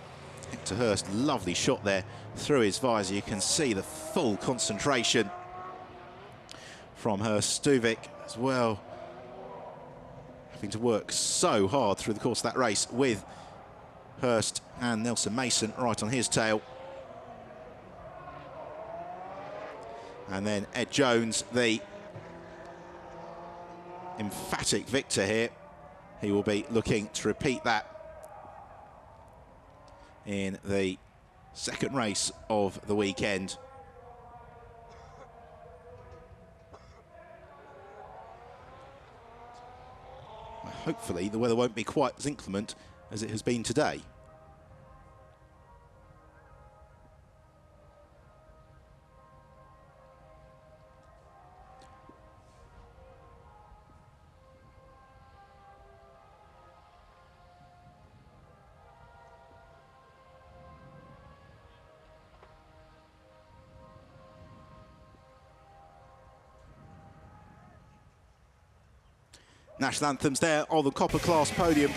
[SPEAKER 1] Hector Hurst, lovely shot there through his visor. You can see the full concentration from Hurst. Stuvik as well, having to work so hard through the course of that race, with Hurst and Nelson Mason right on his tail. And then Ed Jones, the emphatic victor here. He will be looking to repeat that in the second race of the weekend. Hopefully the weather won't be quite as inclement as it has been today. National anthems there on the Copper class podium.